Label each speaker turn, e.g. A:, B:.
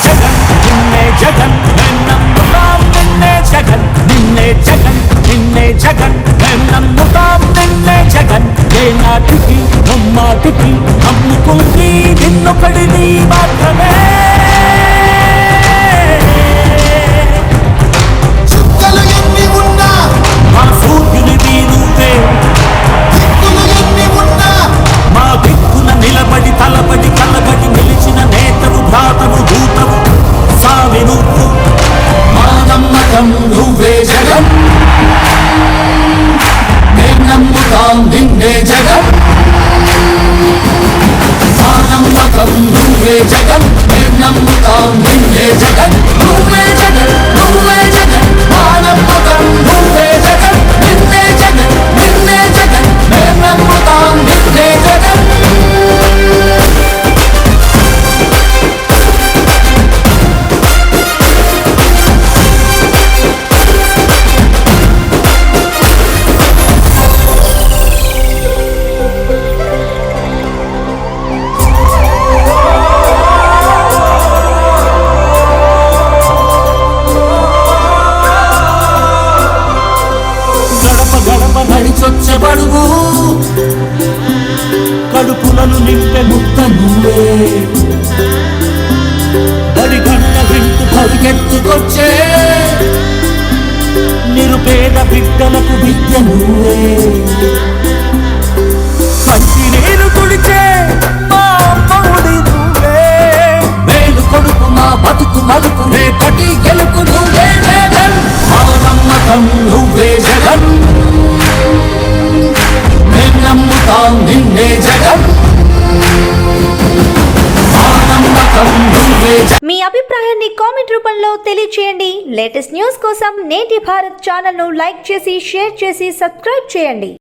A: జగన్ నిన్నే జగన్ మేం నమ్ముతాం నిన్నే జగన్ నిన్నే జగన్ నిన్నే జగన్ మేం నమ్ముతాం నిన్నే జగన్ ఏ నాటికి నమ్మాటికి నమ్ముకుంది నిన్నొకడిని మాత్రమే మా సూర్యునివి నువ్వే మా దిక్కున నిలబడి తలబడి కలబడి నిలిచిన నేతవు భ్రాతవు దూతవు సామి నువ్వు మా నమ్మకం నువ్వే జగన్ మేం నమ్ముతాం నిన్నే జగన్ మా నమ్మకం నువ్వే జగన్ మేం నమ్ముతాం నిన్నే జగన్ నువ్వే జగన్ నువ్వే జగన్ మా నమ్మకం నువ్వే జగన్ నిన్నే జగన్ నిన్నే జగన్ మేం నమ్ముతాం నిన్నే జగన్ నడిచొచ్చబడుగు కడుపులను నింపే ముద్ద నువ్వే బడి గంట వింటూ పరిగెత్తుకొచ్చే నిరుపేద బిడ్డలకు విద్య నువ్వే కంటి నీరు కుడిచే మా అమ్మఒడి నువ్వే మేలు కొడుకు మా బతుకు మలుపు రేపటి గెలుపు నువ్వే జగన్ మా నమ్మకం నువ్వే జగన్ మేం నమ్ముతాం నిన్నే జగన్ మా నమ్మకం నువ్వే జగన్.
B: మీ అభిప్రాయాన్ని కామెంట్ రూపంలో తెలియజేయండి. లేటెస్ట్ న్యూస్ కోసం నేటి భారత్ ఛానల్ ను లైక్ చేసి షేర్ చేసి సబ్స్క్రైబ్ చేయండి.